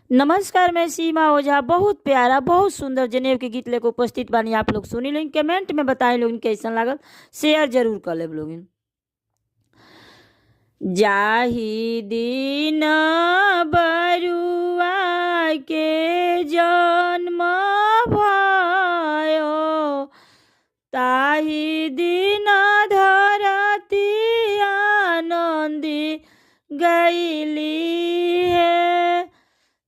नमस्कार, मैं सीमा ओझा। बहुत प्यारा बहुत सुंदर जनेब के गीत लेकर उपस्थित बानी। आप लोग सुनी लोग, कमेंट में बताए लोग कैसन लागल, शेयर जरूर कर ले लोग। जाहि दिन बरुआ के जन्म भयो, ताहि दिन धरती आनंदी गईली है।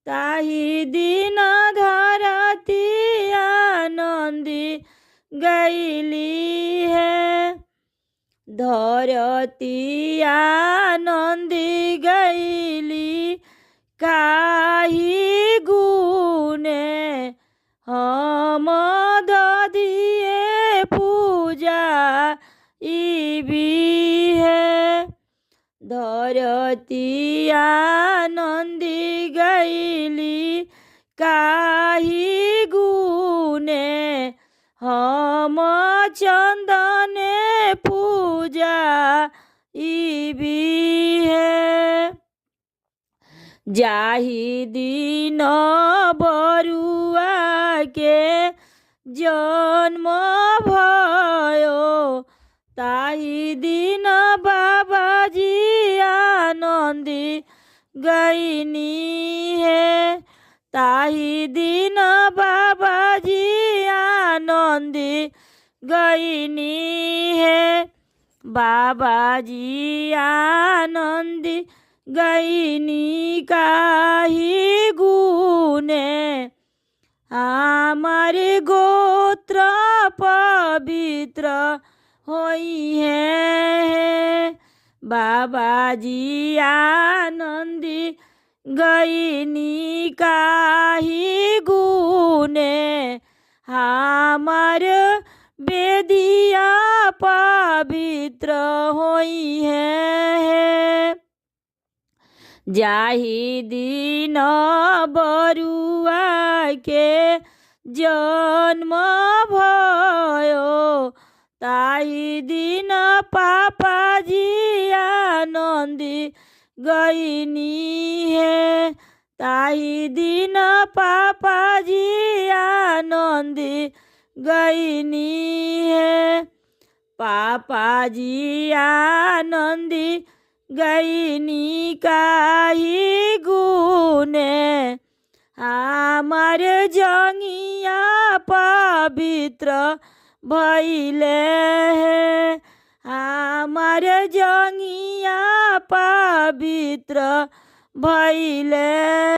ताहि दिन धरती आनंदी गईली है। धरती आनंदी गईली काही गुने, हम ददिए पूजा इबी है। धरती आनंदी गईली काही गुने, हम चंदने पूजा इबी है। जाहि दिन बरुआ के जन्म भयो, ताहि दिन बाबाजी आनंदी गईनी है। ताहि दिन बाबाजी आनंदी गईनी है। बाबाजी आनंदी गईनी काही गुने, हमारे गोत्र पवित्र होई है। बाबाजी आनंदी गईनी काही गुने, हमार बेदिया पवित्र होई है। जाहि दिन बरुआ के जन्म भयो, ताहि दिन पापाजी आनंदी गईनी है। ताहि दिन पापाजी आनंदी गईनी है। पापाजी आनंदी गईनी काही गुने, हमार जंगिया पवित्र भइले है। हमार जंगिया पवित्र भइले।